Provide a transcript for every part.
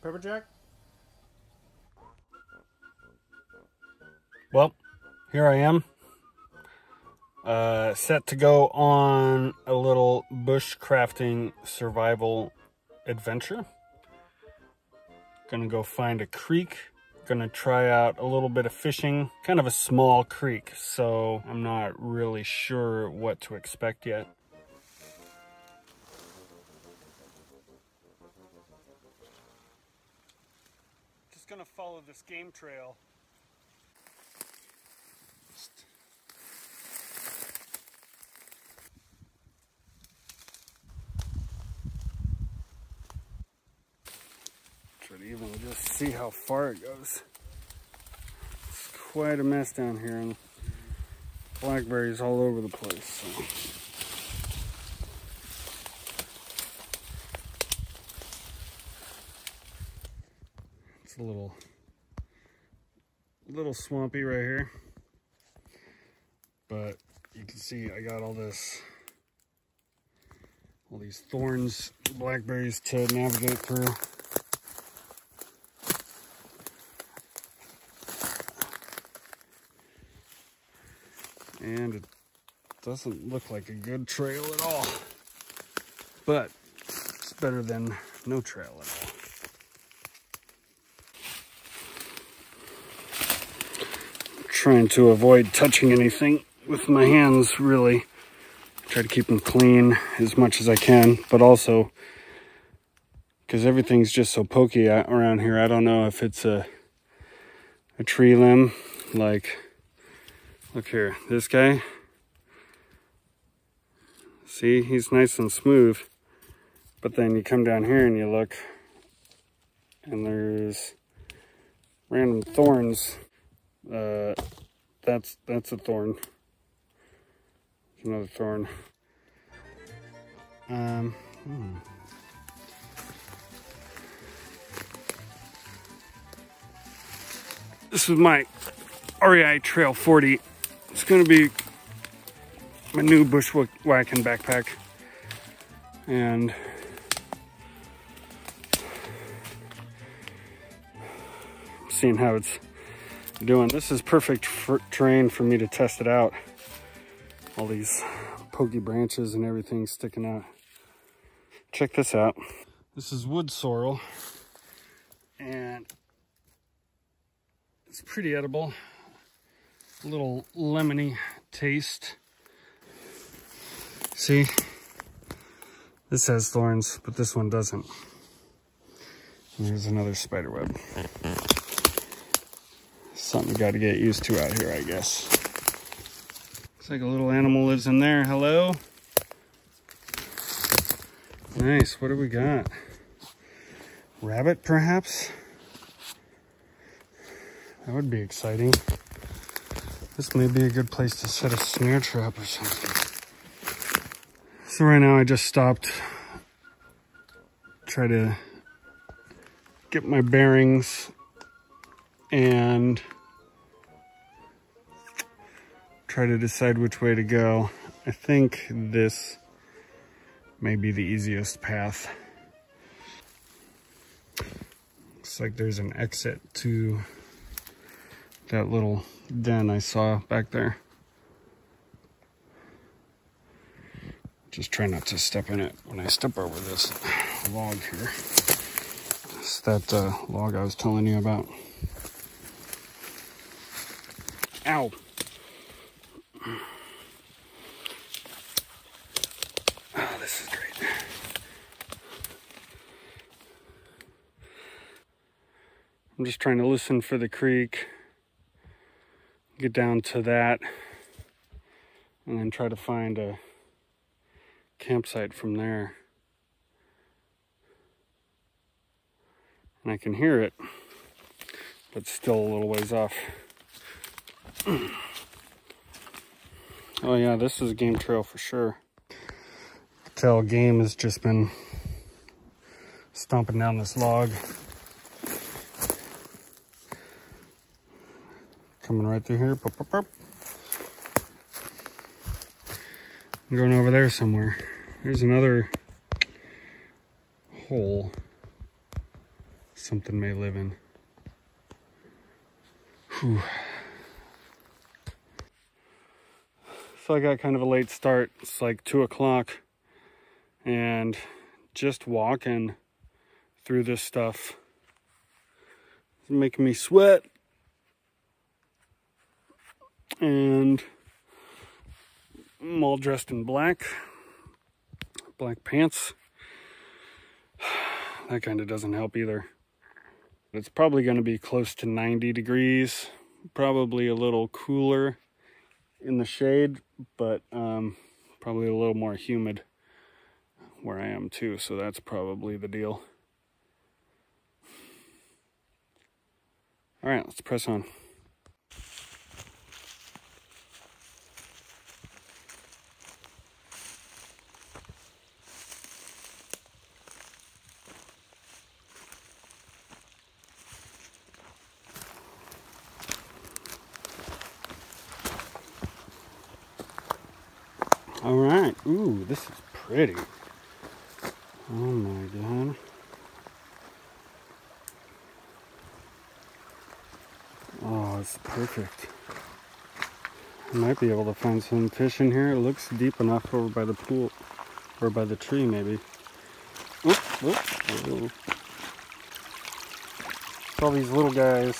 Pepperjack? Well, here I am. Set to go on a little bushcrafting survival adventure. Gonna go find a creek. Gonna try out a little bit of fishing. Kind of a small creek, so I'm not really sure what to expect yet. Just gonna follow this game trail. Try to even just see how far it goes. It's quite a mess down here, and blackberries all over the place. So. It's a little swampy right here, but you can see I got all these thorns, blackberries to navigate through. And it doesn't look like a good trail at all, but it's better than no trail at all. I'm trying to avoid touching anything with my hands, really. Try to keep them clean as much as I can, but also because everything's just so pokey around here, I don't know if it's a tree limb. Like, look here, this guy, see, he's nice and smooth, but then you come down here and you look, and there's random thorns. That's a thorn. There's another thorn. This is my REI Trail 40. It's going to be my new bushwhacking backpack, and seeing how it's doing. This is perfect terrain for me to test it out. All these pokey branches and everything sticking out. Check this out. This is wood sorrel, and it's pretty edible. A little lemony taste. See, this has thorns, but this one doesn't. And here's another spider web. Something you got to get used to out here, I guess. Looks like a little animal lives in there. Hello? Nice. What do we got? Rabbit, perhaps? That would be exciting. This may be a good place to set a snare trap or something. So right now I just stopped. Try to get my bearings and try to decide which way to go. I think this may be the easiest path. Looks like there's an exit to that little den I saw back there. Just try not to step in it when I step over this log here. It's that log I was telling you about. Ow! Oh, this is great. I'm just trying to listen for the creek, get down to that, and then try to find a campsite from there. And I can hear it, but still a little ways off. Oh yeah, this is a game trail for sure. Tell game has just been stomping down this log. Coming right through here. Pop, pop, pop. I'm going over there somewhere. There's another hole. something may live in. Whew. So I got kind of a late start. It's like 2 o'clock, and just walking through this stuff is making me sweat. And I'm all dressed in black pants. That kind of doesn't help either. It's probably going to be close to 90 degrees, probably a little cooler in the shade, but probably a little more humid where I am too, so that's probably the deal. All right, let's press on. All right, ooh, this is pretty. Oh my God. Oh, it's perfect. I might be able to find some fish in here. It looks deep enough over by the pool, or by the tree maybe. Oop, oop, oop. All these little guys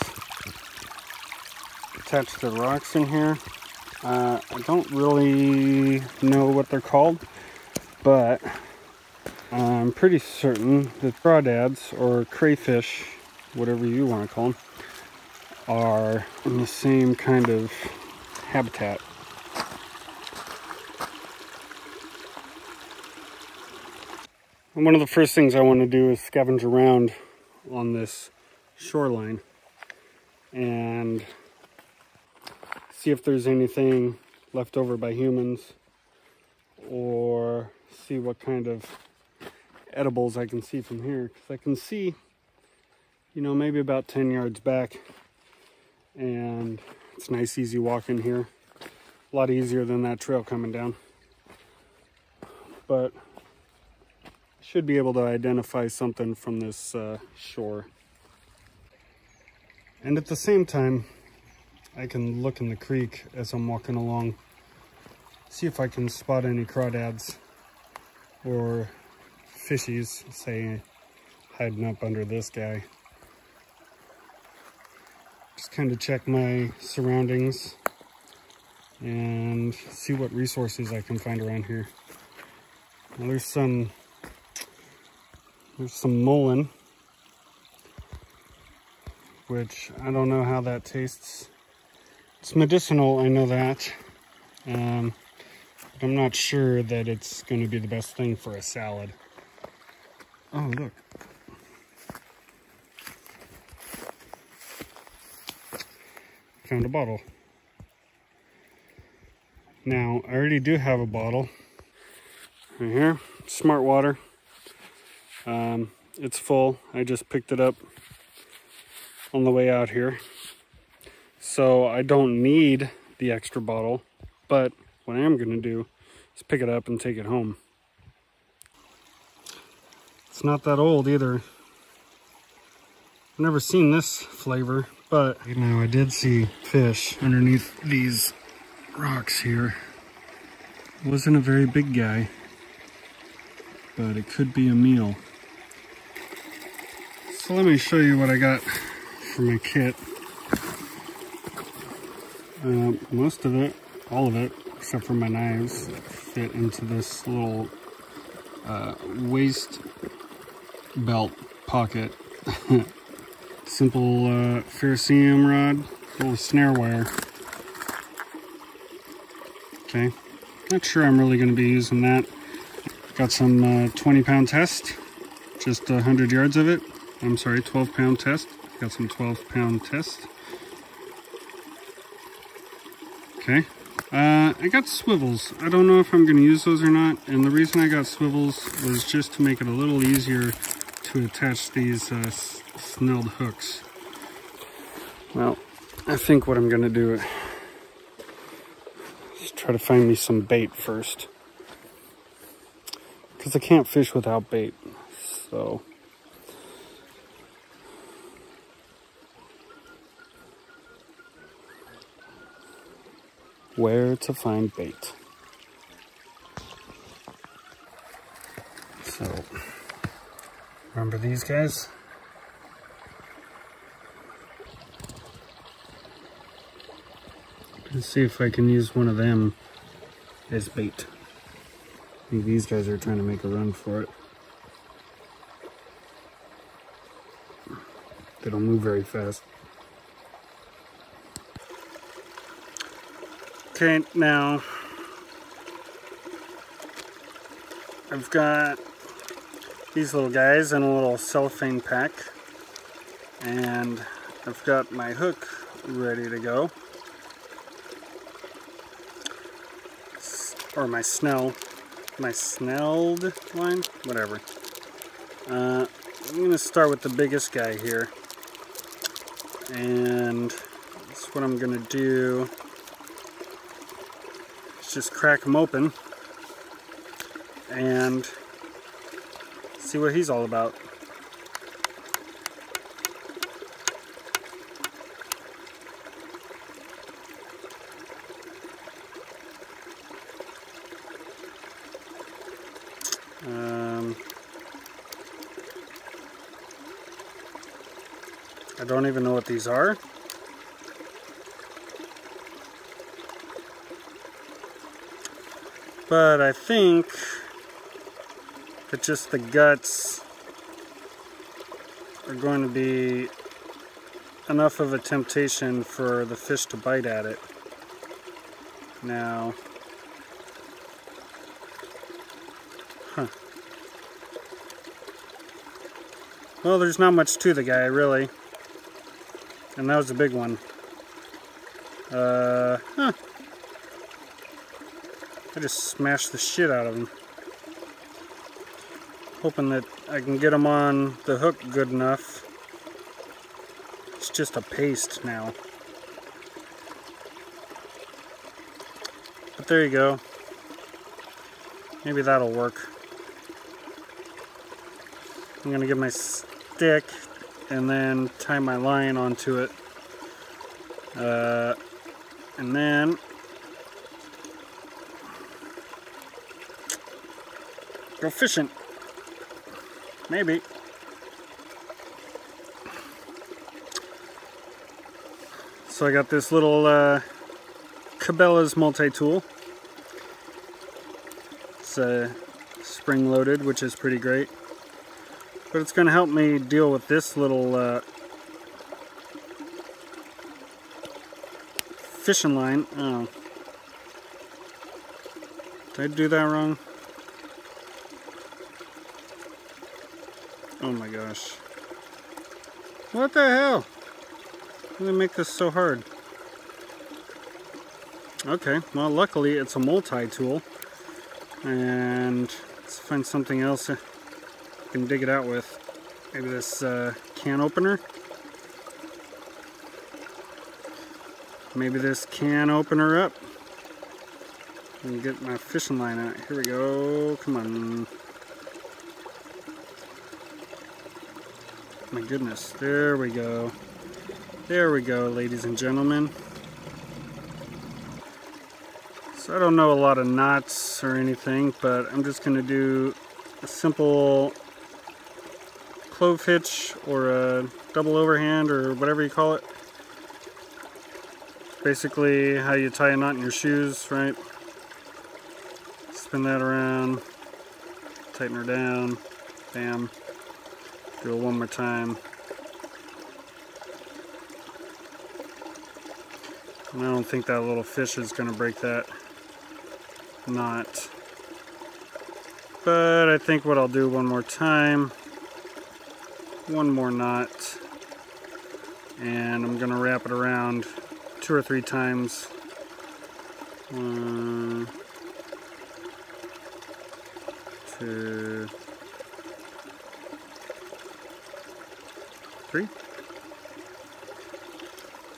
attached to rocks in here. I don't really know what they're called, but I'm pretty certain that crawdads, or crayfish, whatever you want to call them, are in the same kind of habitat. And one of the first things I want to do is scavenge around on this shoreline and see if there's anything left over by humans, or see what kind of edibles I can see from here, because I can see, you know, maybe about 10 yards back, and it's nice easy walking here, a lot easier than that trail coming down, but should be able to identify something from this shore. And at the same time, I can look in the creek as I'm walking along, see if I can spot any crawdads or fishies, say, hiding up under this guy. Just kind of check my surroundings and see what resources I can find around here. Now, there's some mullein, which I don't know how that tastes. It's medicinal, I know that, but I'm not sure that it's going to be the best thing for a salad. Oh, look. Found a bottle. Now, I already do have a bottle. Right here, Smart Water. It's full. I just picked it up on the way out here. So I don't need the extra bottle, but what I am going to do is pick it up and take it home. It's not that old either. I've never seen this flavor, but you know, I did see fish underneath these rocks here. It wasn't a very big guy, but it could be a meal. So let me show you what I got for my kit. Most of it, all of it, except for my knives, fit into this little waist belt pocket. Simple ferrocerium rod, little snare wire. Okay, not sure I'm really going to be using that. Got some 20-pound test, just 100 yards of it. I'm sorry, 12-pound test. Got some 12-pound test. Okay, I got swivels. I don't know if I'm going to use those or not, and the reason I got swivels was just to make it a little easier to attach these snelled hooks. Well, I think what I'm going to do is try to find me some bait first, because I can't fish without bait. So where to find bait. So, remember these guys? Let's see if I can use one of them as bait. I think these guys are trying to make a run for it. They don't move very fast. Okay, now I've got these little guys in a little cellophane pack, and I've got my hook ready to go, or my snelled line, whatever. I'm gonna start with the biggest guy here, and that's what I'm gonna do. Is just crack him open and see what he's all about. I don't even know what these are. But I think that just the guts are going to be enough of a temptation for the fish to bite at it. Now, well, there's not much to the guy, really. And that was a big one. I just smashed the shit out of him. Hoping that I can get him on the hook good enough. It's just a paste now. But there you go. Maybe that'll work. I'm gonna get my stick and then tie my line onto it. And then go fishing. Maybe. So I got this little Cabela's multi-tool. It's spring-loaded, which is pretty great. But it's going to help me deal with this little fishing line. Oh. Did I do that wrong? Oh my gosh. What the hell? Why did they make this so hard? Okay, well luckily it's a multi-tool. And let's find something else I can dig it out with. Maybe this can opener? Maybe this can opener up. And get my fishing line out. Here we go. Come on. My goodness, there we go. There we go, ladies and gentlemen. So I don't know a lot of knots or anything, but I'm just going to do a simple clove hitch or a double overhand or whatever you call it. Basically how you tie a knot in your shoes, right? Spin that around, tighten her down, bam. Do it one more time. And I don't think that little fish is going to break that knot. But I think what I'll do one more time, one more knot, and I'm going to wrap it around 2 or 3 times. 1, 2, 3.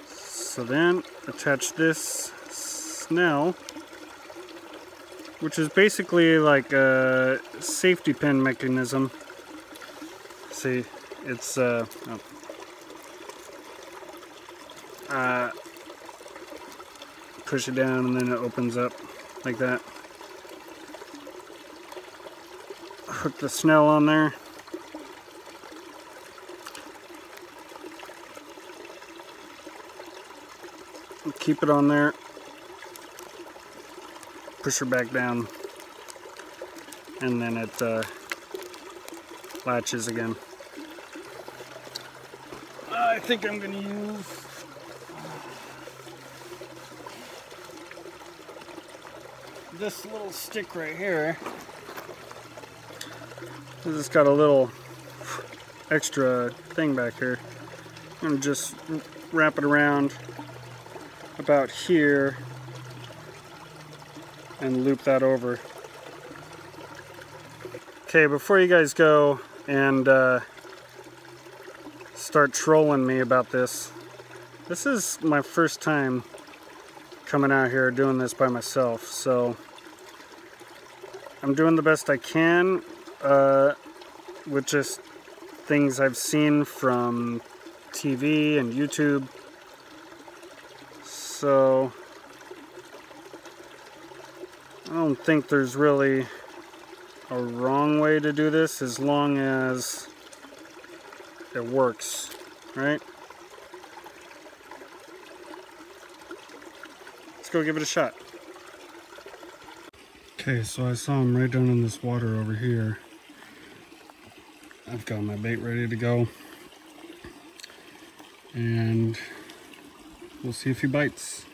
So then attach this snell, which is basically like a safety pin mechanism. See, it's push it down and then it opens up like that. Hook the snell on there. Keep it on there. Push her back down. And then it latches again. I think I'm going to use this little stick right here. It's got a little extra thing back here. I'm going to just wrap it around about here and loop that over. Okay, before you guys go and start trolling me about this, this is my first time coming out here doing this by myself, so I'm doing the best I can with just things I've seen from TV and YouTube. So I don't think there's really a wrong way to do this as long as it works, right? Let's go give it a shot. Okay, so I saw him right down in this water over here. I've got my bait ready to go. And we'll see if he bites.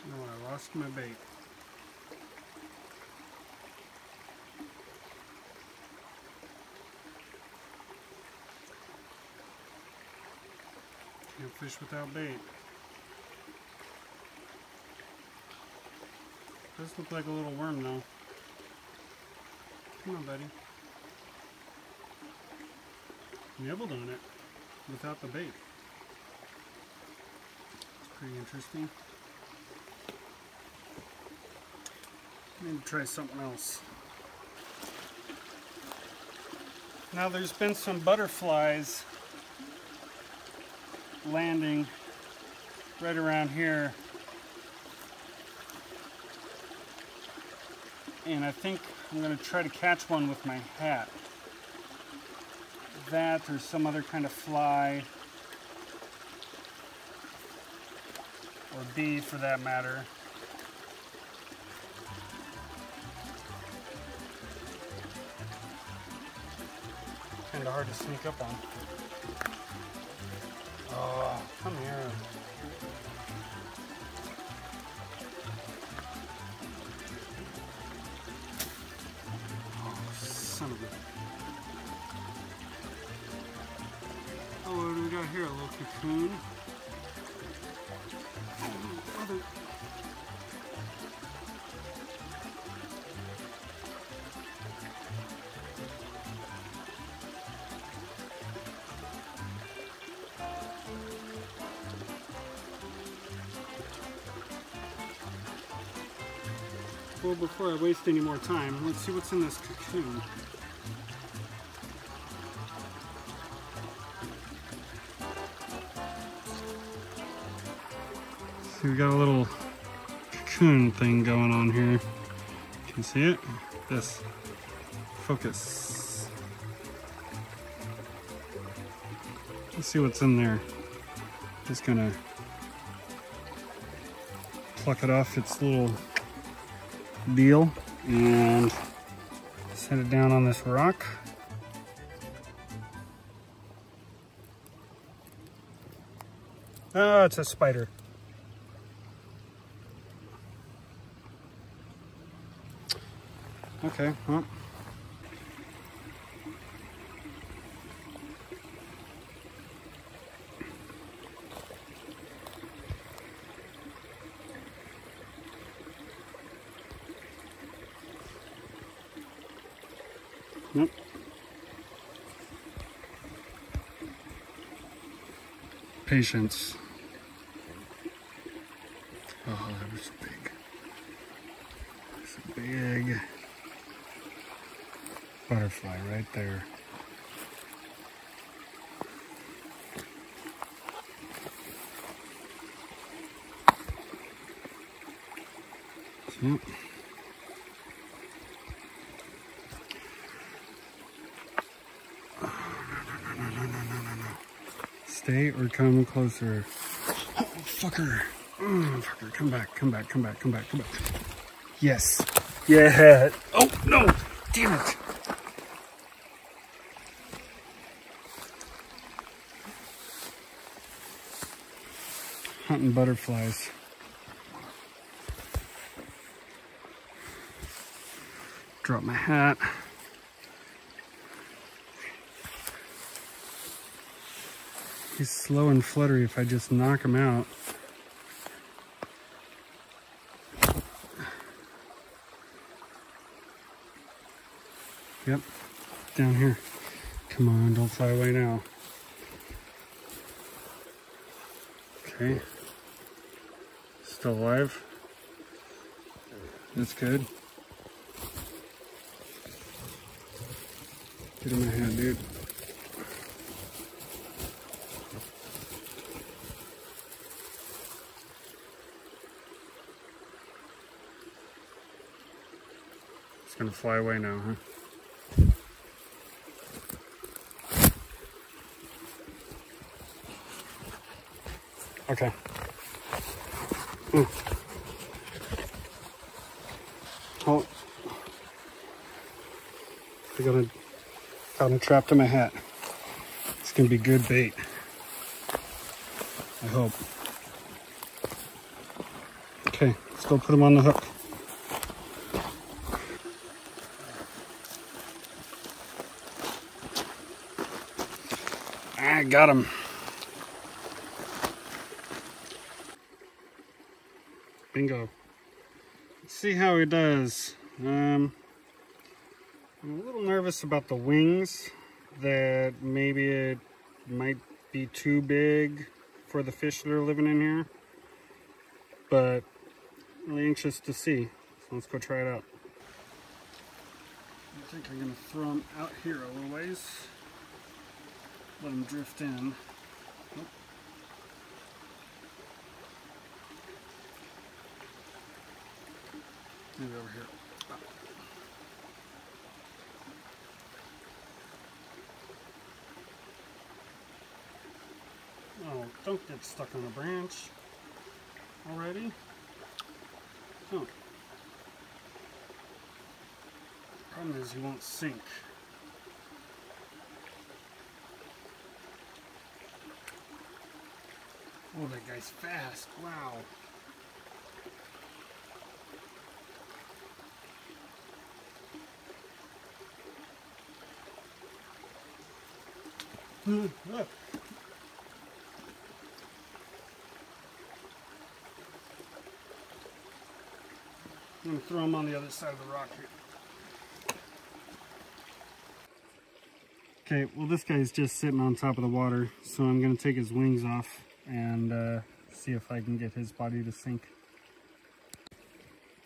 Oh, I lost my bait. Can't fish without bait. Does look like a little worm though. Come on, buddy. Nibbled on it without the bait. It's pretty interesting. Maybe try something else. Now there's been some butterflies landing right around here. And I think I'm going to try to catch one with my hat. That or some other kind of fly. Or bee for that matter. Kind of hard to sneak up on. Oh, come here. Oh, son of a... Oh, what do we got here? A little cocoon. Oh, other... Well, before I waste any more time, let's see what's in this cocoon. So we got a little cocoon thing going on here. Can you see it? This. Focus. Let's see what's in there. Just gonna pluck it off its little deal and set it down on this rock. Oh, it's a spider. Okay, well. Nope. Patience. Oh, that was big. That's a big butterfly right there. Yep. No. Stay or come closer. Oh, fucker. Fucker, come back, come back, come back, come back, come back. Yes. Yeah. Oh, no. Damn it. Hunting butterflies. Drop my hat. He's slow and fluttery if I just knock him out. Yep, down here. Come on, don't fly away now. Okay. Still alive. That's good. Get in my hand, dude. It's gonna fly away now, huh? Okay. Oh. I got him trapped in my hat. It's gonna be good bait. I hope. Okay, let's go put him on the hook. I got him. Bingo. Let's see how he does. I'm a little nervous about the wings, that maybe it might be too big for the fish that are living in here, but really anxious to see. So let's go try it out. I think I'm gonna throw him out here a little ways. Let him drift in. Oh. Maybe over here. Oh, don't get stuck on a branch already. Oh. Problem is he won't sink. Oh, that guy's fast. Wow. Look. I'm going to throw him on the other side of the rock here. Okay, well this guy's just sitting on top of the water, so I'm going to take his wings off and see if I can get his body to sink.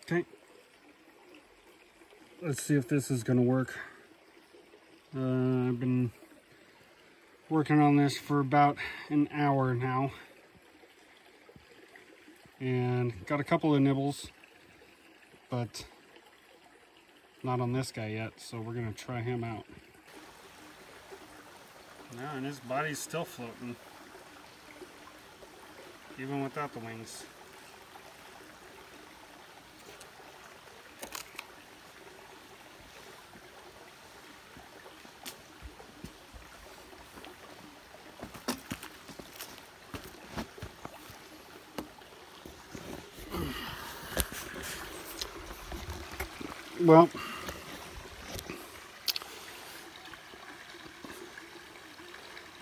Okay. Let's see if this is going to work. I've been working on this for about an hour now. And got a couple of nibbles, but not on this guy yet, so we're going to try him out. No, and his body's still floating, even without the wings. Well,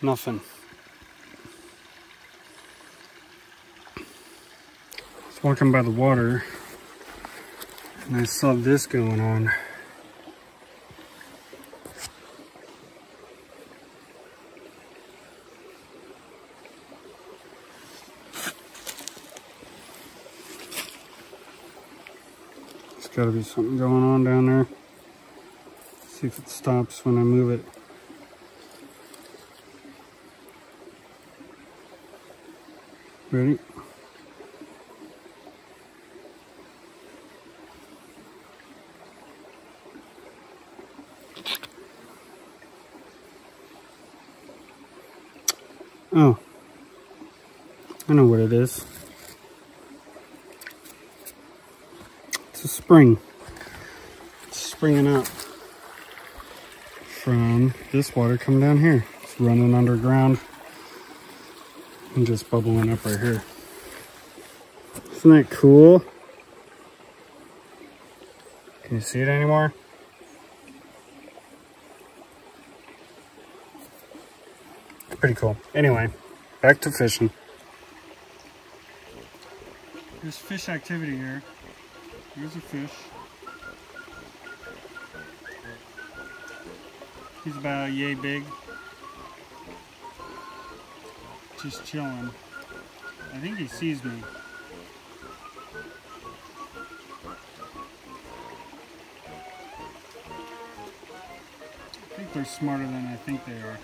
nothing. I was walking by the water and I saw this going on. There's got to be something going on down there. Let's see See if it stops when I move it. Ready? Oh, I know what it is. It's a spring. It's springing up from this water coming down here. It's running underground and just bubbling up right here. Isn't that cool? Can you see it anymore? Pretty cool. Anyway, back to fishing. There's fish activity here. Here's a fish. He's about yay big. Just chilling. I think he sees me. I think they're smarter than I think they are.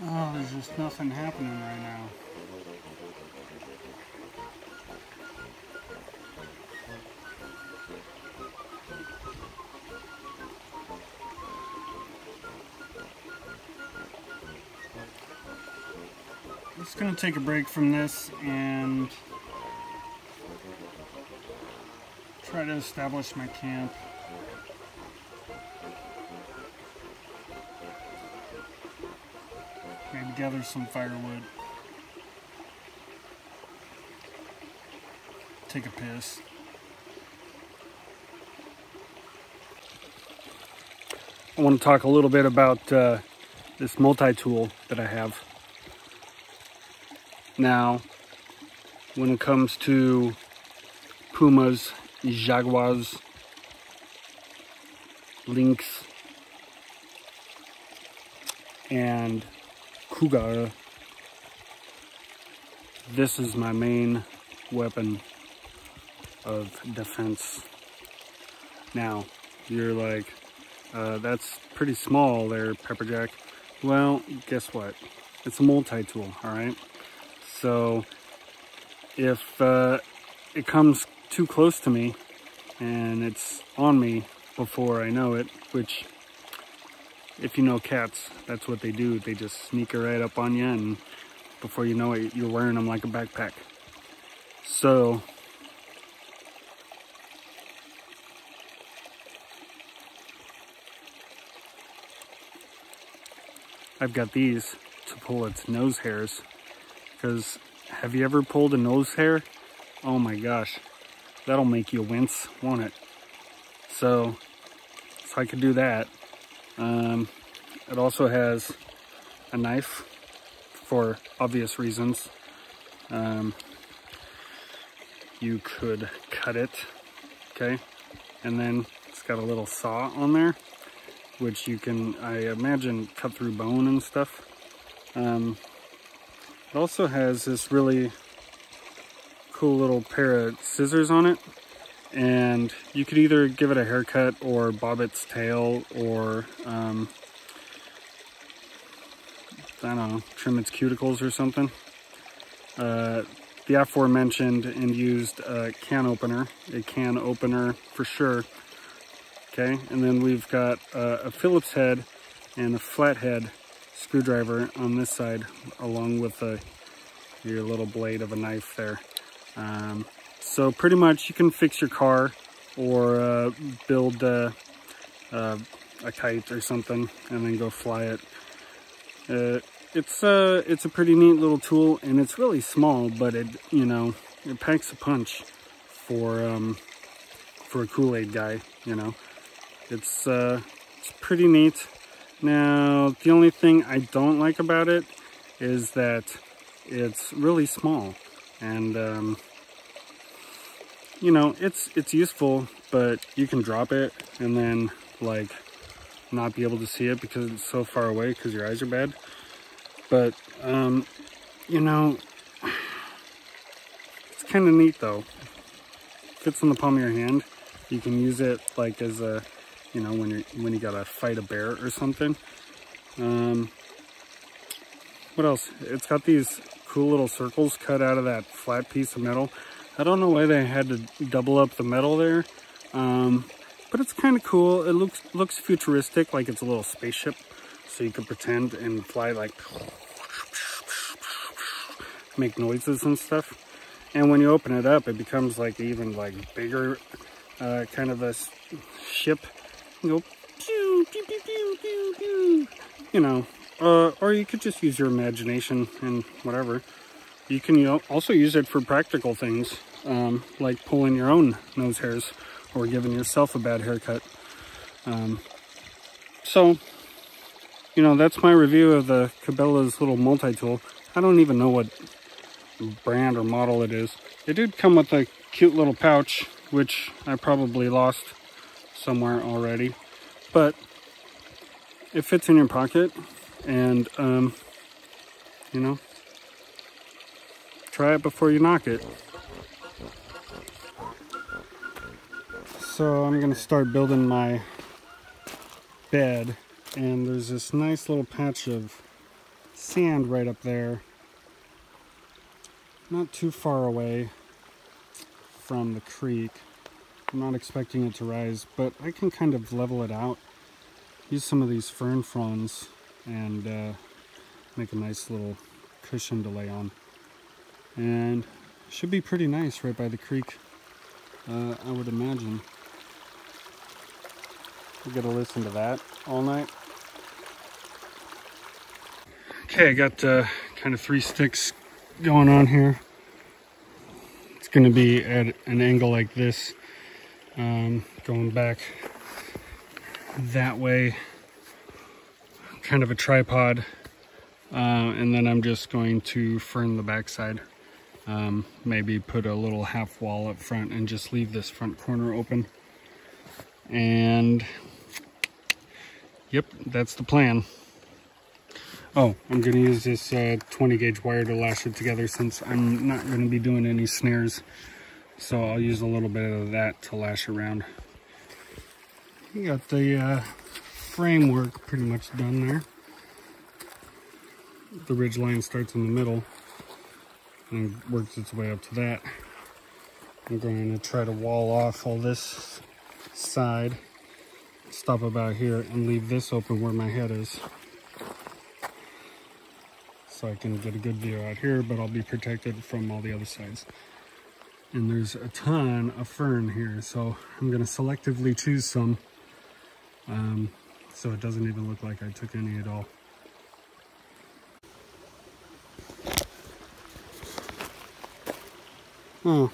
Oh, there's just nothing happening right now. I'm just going to take a break from this and try to establish my camp. Maybe gather some firewood. Take a piss. I want to talk a little bit about this multi-tool that I have. Now, when it comes to pumas, jaguars, lynx, and cougar, this is my main weapon of defense. Now, you're like, that's pretty small there, Pepperjack. Well, guess what? It's a multi-tool, alright? So, if it comes too close to me, and it's on me before I know it, which, if you know cats, that's what they do. They just sneak right up on you, and before you know it, you're wearing them like a backpack. So, I've got these to pull its nose hairs. Because have you ever pulled a nose hair? Oh my gosh, that'll make you wince, won't it? So I could do that. It also has a knife for obvious reasons. You could cut it, okay? And then it's got a little saw on there, which you can, I imagine, cut through bone and stuff. It also has this really cool little pair of scissors on it, and you could either give it a haircut or bob its tail, or I don't know, trim its cuticles or something. The aforementioned and used can opener for sure. Okay, and then we've got a Phillips head and a flathead screwdriver on this side, along with your little blade of a knife there. So pretty much you can fix your car or build a kite or something and then go fly it. It's a pretty neat little tool, and it's really small, but it packs a punch for a Kool-Aid guy. It's pretty neat. Now, the only thing I don't like about it is that it's really small, and it's useful, but you can drop it and then like not be able to see it because it's so far away because your eyes are bad. But kind of neat though. Fits in the palm of your hand. You can use it like as a, you know, when you gotta fight a bear or something. What else? It's got these cool little circles cut out of that flat piece of metal. I don't know why they had to double up the metal there, but it's kind of cool. It looks futuristic, like it's a little spaceship, so you could pretend and fly, like make noises and stuff. And when you open it up, it becomes like even like bigger, kind of a ship. You go pew pew pew pew pew pew. You know, or you could just use your imagination and whatever. You can also use it for practical things, like pulling your own nose hairs or giving yourself a bad haircut. So, you know, that's my review of the Cabela's little multi-tool. I don't even know what brand or model it is. It did come with a cute little pouch, which I probably lost somewhere already. But it fits in your pocket, and, you know, try it before you knock it. So I'm gonna start building my bed, and there's this nice little patch of sand right up there, not too far away from the creek. I'm not expecting it to rise, but I can kind of level it out, use some of these fern fronds, and make a nice little cushion to lay on. And it should be pretty nice right by the creek, I would imagine. You gotta listen to that all night. Okay, I got kind of 3 sticks going on here. It's gonna be at an angle like this, going back that way, kind of a tripod, and then I'm just going to fern the backside. Maybe put a little half wall up front and just leave this front corner open. And yep, that's the plan. Oh, I'm going to use this 20 gauge wire to lash it together, since I'm not going to be doing any snares. So I'll use a little bit of that to lash around. You got the framework pretty much done there. The ridge line starts in the middle and works its way up to that. I'm going to try to wall off all this side, stop about here, and leave this open where my head is, so I can get a good view out here, but I'll be protected from all the other sides. And there's a ton of fern here, so I'm going to selectively choose some, so it doesn't even look like I took any at all. Oh,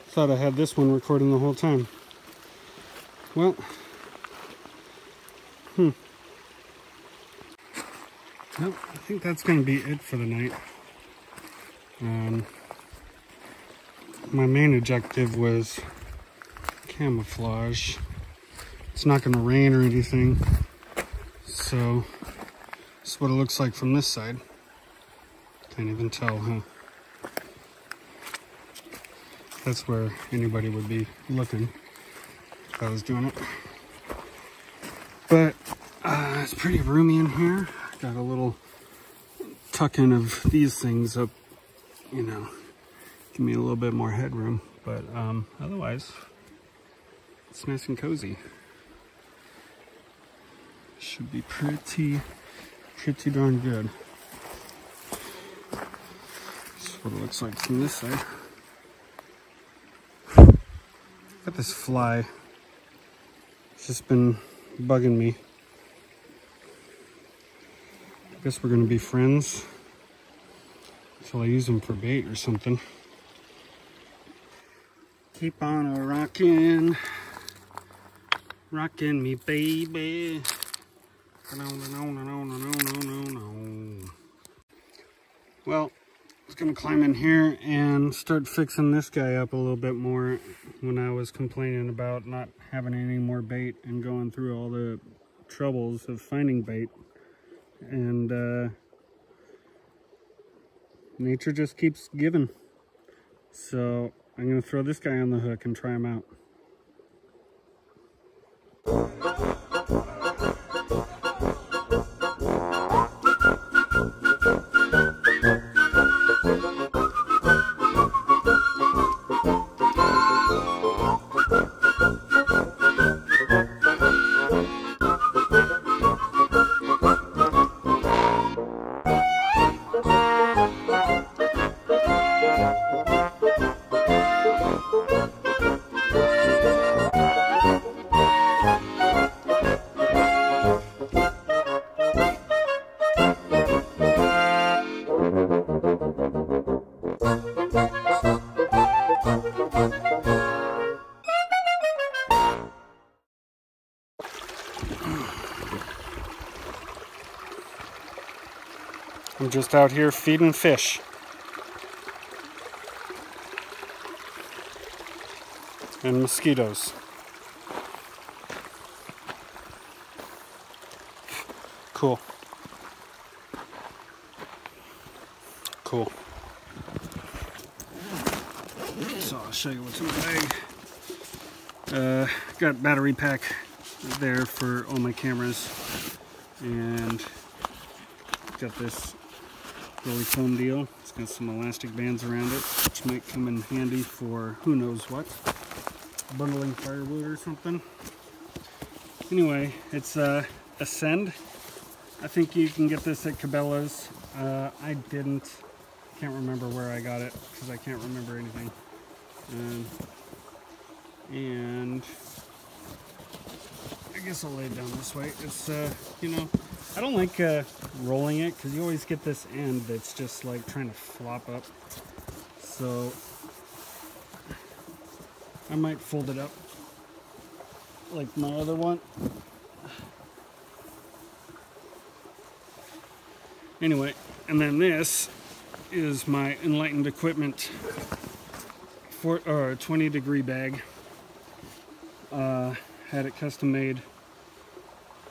thought I had this one recording the whole time. Well, Well, I think that's going to be it for the night. My main objective was camouflage. It's not going to rain or anything, so this is what it looks like from this side. Can't even tell, huh? That's where anybody would be looking if I was doing it. But it's pretty roomy in here. Got a little tuck-in of these things up, you know, give me a little bit more headroom. But otherwise, it's nice and cozy. Should be pretty darn good. This is what it looks like from this side. Got this fly. It's just been bugging me. I guess we're gonna be friends until I use them for bait or something. Keep on a rockin', rockin' me, baby. Well, I was gonna climb in here and start fixing this guy up a little bit more when I was complaining about not having any more bait and going through all the troubles of finding bait. And nature just keeps giving. So I'm going to throw this guy on the hook and try him out. I'm just out here feeding fish. And mosquitoes. Cool. Cool. So I'll show you what's in the bag. Got battery pack there for all my cameras. And got this rolly foam deal. It's got some elastic bands around it, which might come in handy for who knows what. Bundling firewood or something. Anyway, it's Ascend. I think you can get this at Cabela's. I can't remember where I got it because I can't remember anything. And I guess I'll lay it down this way. It's, you know, I don't like rolling it because you always get this end that's just like trying to flop up. So I might fold it up like my other one. Anyway, and then this is my Enlightened Equipment 20-degree bag. Had it custom made,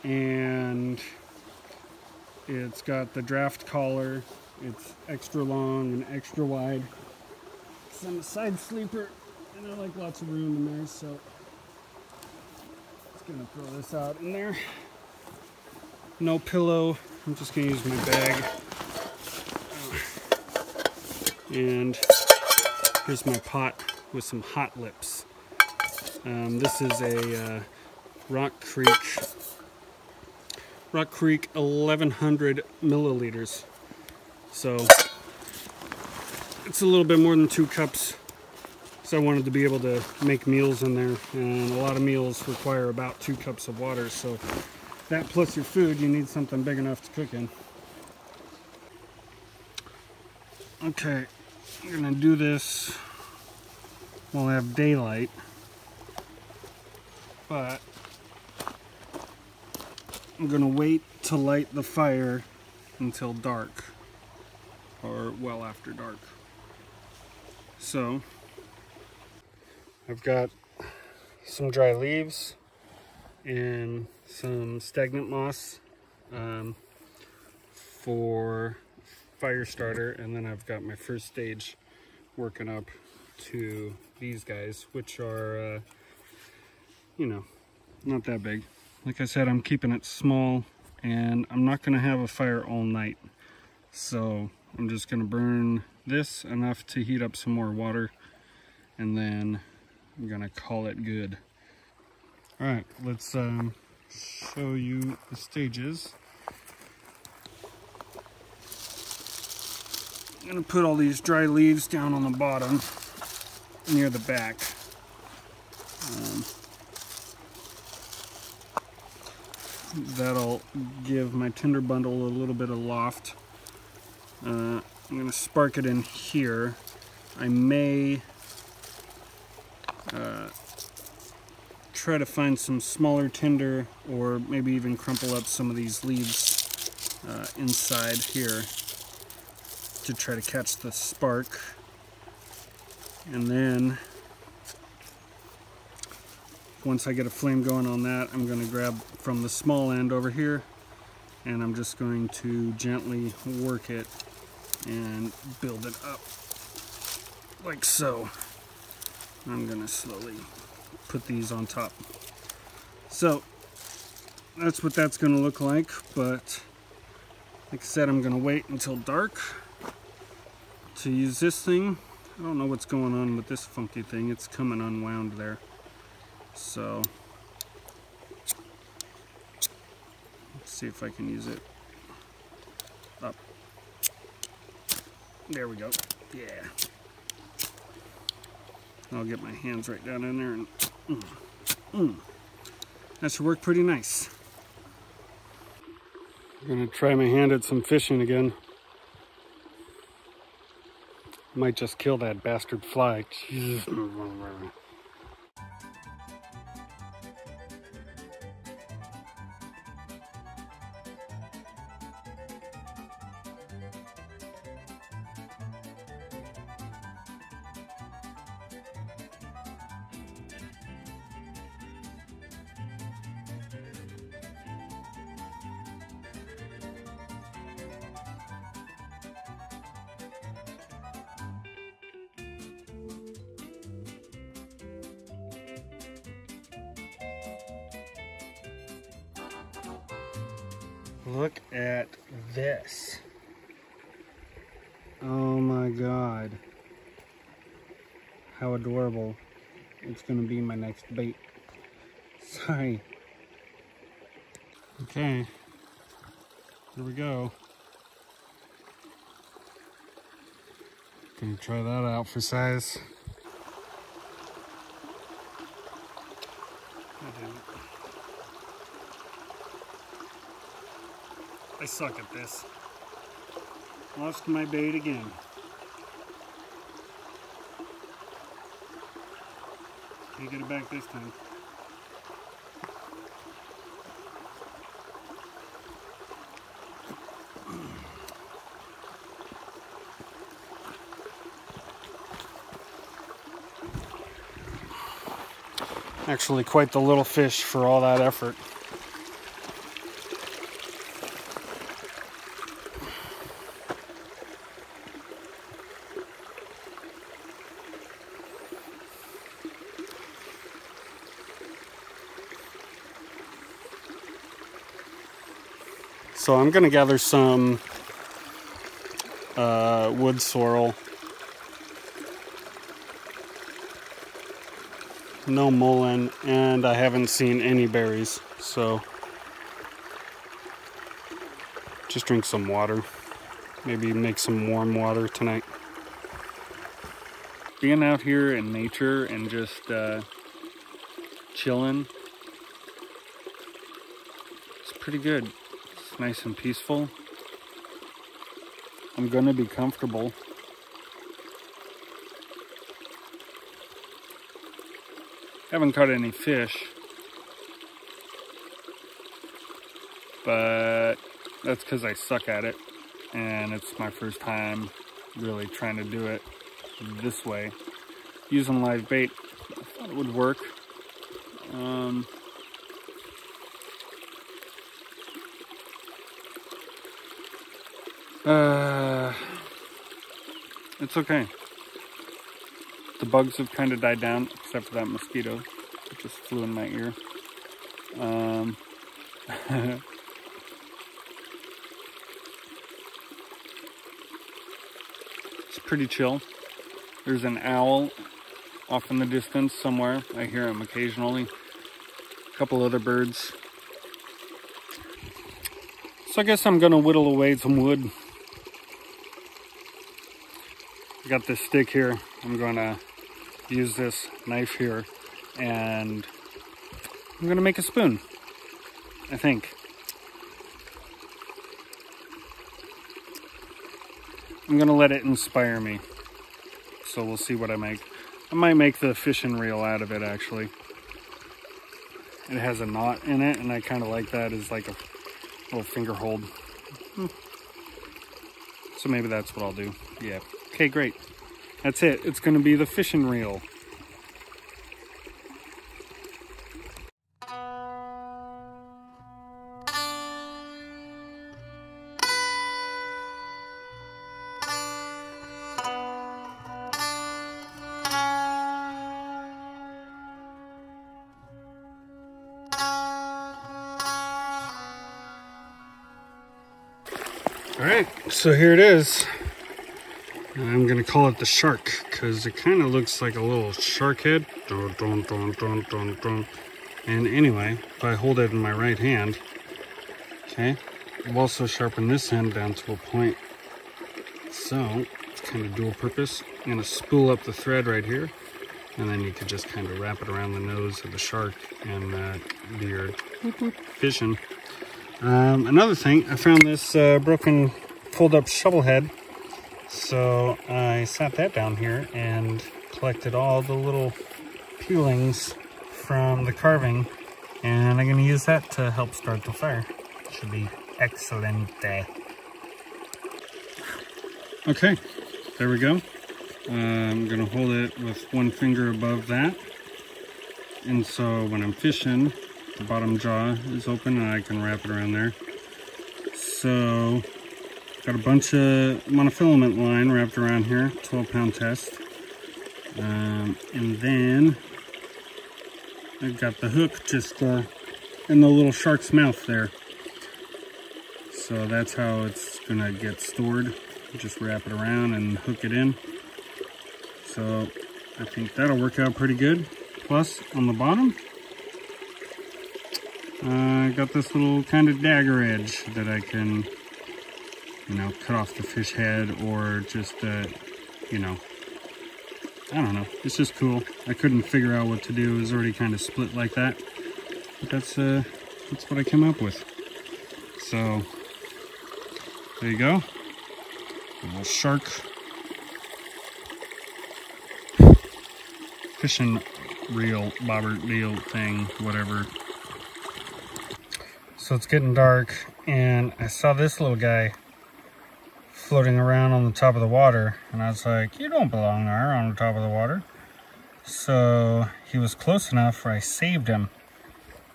and it's got the draft collar. It's extra long and extra wide. So I'm a side sleeper, and I like lots of room in there, so just gonna throw this out in there. No pillow. I'm just gonna use my bag. And here's my pot with some hot lips. This is a Rock Creek 1100 milliliters. So it's a little bit more than 2 cups. So I wanted to be able to make meals in there, and a lot of meals require about 2 cups of water. So that plus your food, you need something big enough to cook in. Okay, I'm gonna do this while I have daylight, but I'm gonna wait to light the fire until dark, or well after dark. So I've got some dry leaves and some stagnant moss for fire starter, and then I've got my first stage working up to these guys, which are you know, not that big. Like I said, I'm keeping it small, and I'm not gonna have a fire all night, so I'm just gonna burn this enough to heat up some more water, and then I'm gonna call it good. All right, let's show you the stages. I'm gonna put all these dry leaves down on the bottom near the back. That'll give my tinder bundle a little bit of loft. I'm gonna spark it in here. I may try to find some smaller tinder, or maybe even crumple up some of these leaves inside here to try to catch the spark. And then once I get a flame going on that, I'm going to grab from the small end over here, and I'm just going to gently work it and build it up like so. I'm gonna slowly put these on top. So that's what that's gonna look like, but like I said, I'm gonna wait until dark to use this thing. I don't know what's going on with this funky thing. It's coming unwound there. So let's see if I can use it up. There we go. Yeah. I'll get my hands right down in there and that should work pretty nice. I'm gonna try my hand at some fishing again. Might just kill that bastard fly. Jesus. Look at this. Oh my God. How adorable. It's gonna be my next bait. Sorry. Okay. Here we go. Gonna try that out for size. I suck at this. Lost my bait again. Can't get it back this time. Actually quite the little fish for all that effort. So I'm gonna gather some wood sorrel. No mullein, and I haven't seen any berries, so just drink some water. Maybe make some warm water tonight. Being out here in nature and just chilling, it's pretty good. It's nice and peaceful. I'm gonna be comfortable. Haven't caught any fish, but that's because I suck at it, and it's my first time really trying to do it this way. Using live bait, I thought it would work. It's okay. The bugs have kind of died down, except for that mosquito that just flew in my ear. It's pretty chill. There's an owl off in the distance somewhere. I hear him occasionally. A couple other birds. So I guess I'm gonna whittle away some wood. I got this stick here. I'm gonna use this knife here and I'm gonna make a spoon, I think. I'm gonna let it inspire me. So we'll see what I make. I might make the fishing reel out of it, actually. It has a knot in it and I kind of like that as like a little finger hold. So maybe that's what I'll do. Yeah. Okay, great. That's it. It's going to be the fishing reel. Alright, so here it is. I'm gonna call it the shark because it kind of looks like a little shark head. Dun, dun, dun, dun, dun, dun. And anyway, if I hold it in my right hand, okay, I've also sharpened this end down to a point. So it's kind of dual purpose. I'm gonna spool up the thread right here, and then you could just kind of wrap it around the nose of the shark and do your fishing. Another thing, I found this broken fold-up shovel head. So I sat that down here and collected all the little peelings from the carving, and I'm going to use that to help start the fire. Should be excellent. Okay, there we go. I'm going to hold it with one finger above that, and so when I'm fishing, the bottom jaw is open and I can wrap it around there. So got a bunch of monofilament line wrapped around here, 12-pound test. And then I've got the hook just in the little shark's mouth there. So that's how it's gonna get stored. Just wrap it around and hook it in. So I think that'll work out pretty good. Plus on the bottom, I got this little kind of dagger edge that I can, you know, cut off the fish head, or just, you know, I don't know. It's just cool. I couldn't figure out what to do. It was already kind of split like that. But that's what I came up with. So, there you go. A little shark fishing reel, bobber deal thing, whatever. So it's getting dark, and I saw this little guy floating around on the top of the water, and I was like, you don't belong there on the top of the water. So he was close enough where I saved him.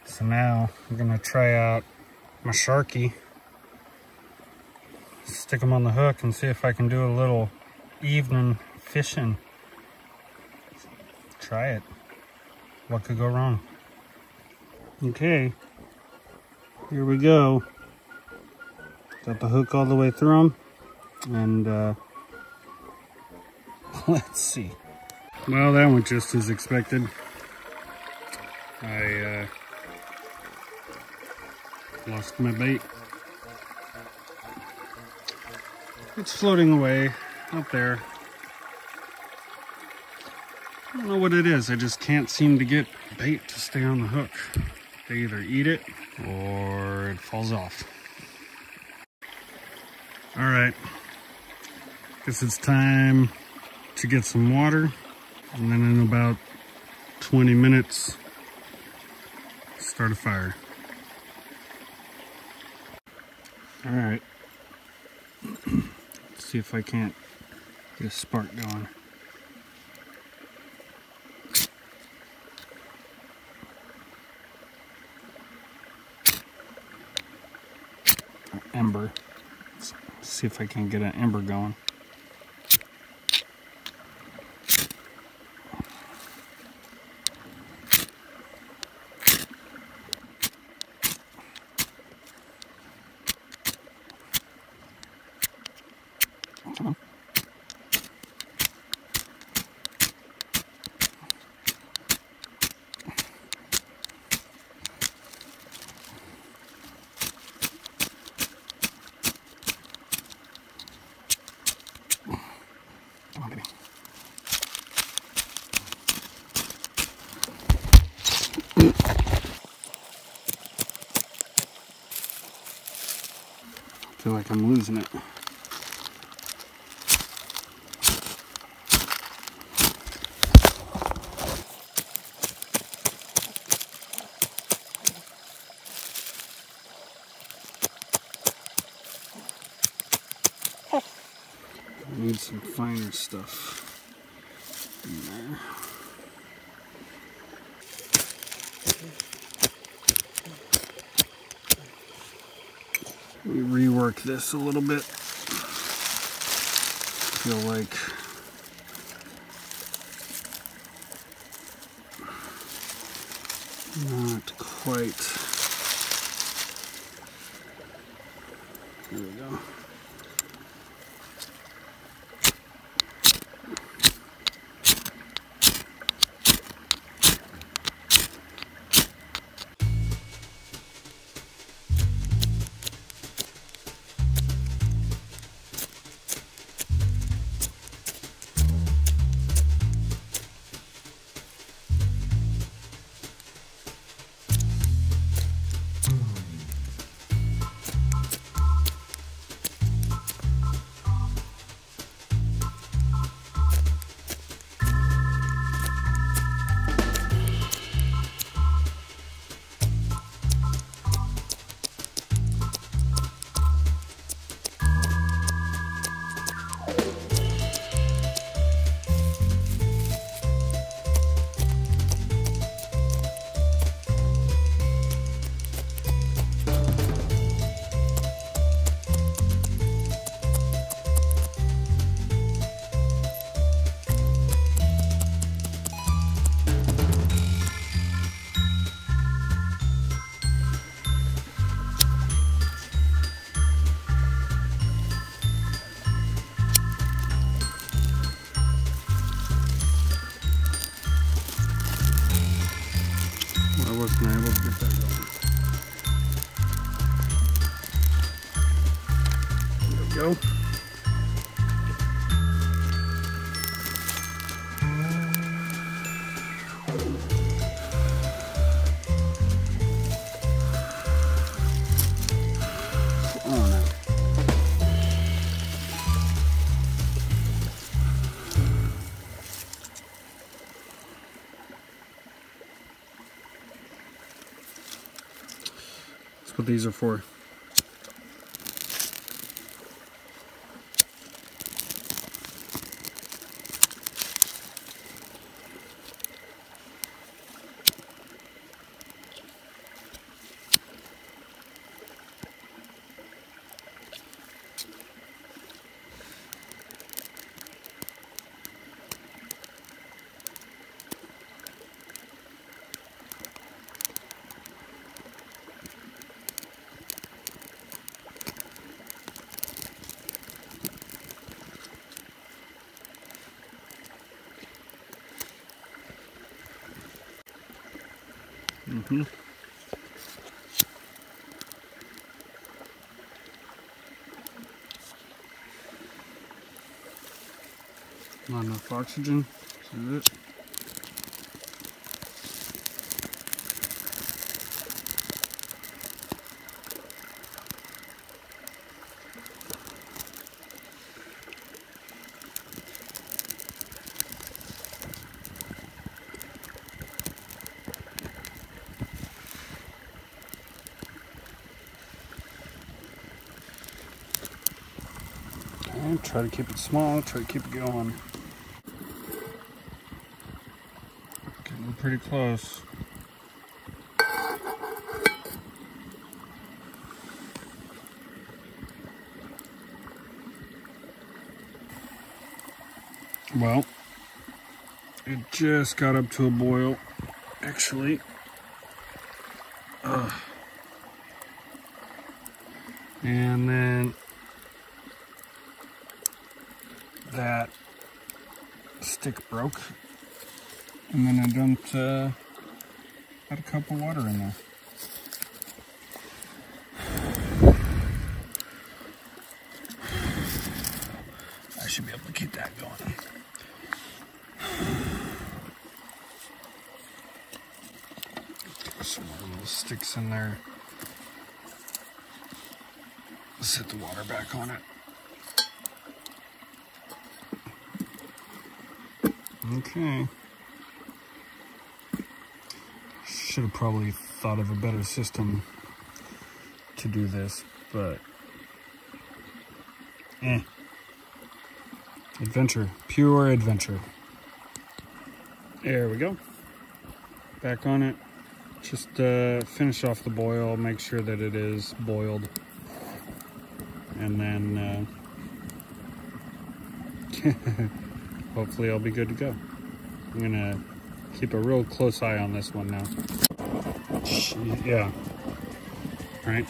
So now I'm gonna try out my sharky, stick him on the hook and see if I can do a little evening fishing. Try it. What could go wrong? Okay, here we go. Got the hook all the way through him. And let's see. Well, that went just as expected. I lost my bait. It's floating away up there. I don't know what it is. I just can't seem to get bait to stay on the hook. They either eat it or it falls off. All right. Guess it's time to get some water, and then in about 20 minutes, start a fire. All right, let's see if I can't get a spark going. Or ember. Let's see if I can get an ember going. Okay. I feel like I'm losing it. I need some finer stuff in there. Let me rework this a little bit. I feel like not quite. Here we go. get that going. There we go. That's what these are for. Not enough oxygen. This is it. And try to keep it small, try to keep it going. Getting pretty close. Well, it just got up to a boil, actually. And then that stick broke, and then I dumped had a cup of water in there. I should be able to keep that going. Some more little sticks in there. Set the water back on it. Okay. Should have probably thought of a better system to do this, but adventure, pure adventure. There we go. Back on it. Just finish off the boil, make sure that it is boiled, and then hopefully I'll be good to go. I'm gonna keep a real close eye on this one now. Yeah, right.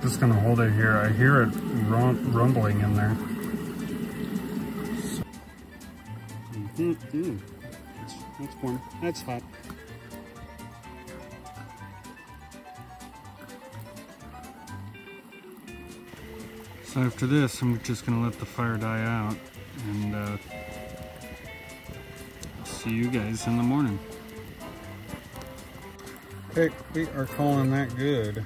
Just gonna hold it here. I hear it rumbling in there. That's warm. That's hot. So after this, I'm just gonna let the fire die out, and I'll see you guys in the morning. Okay, we are calling that good.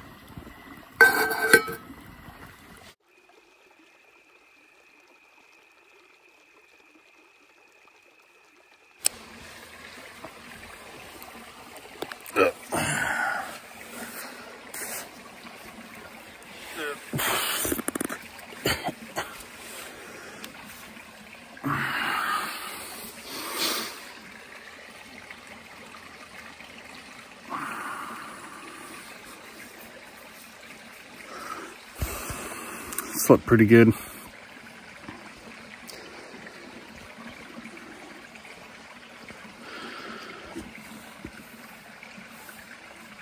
Slept pretty good.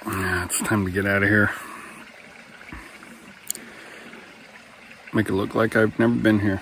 Yeah, it's time to get out of here. Make it look like I've never been here.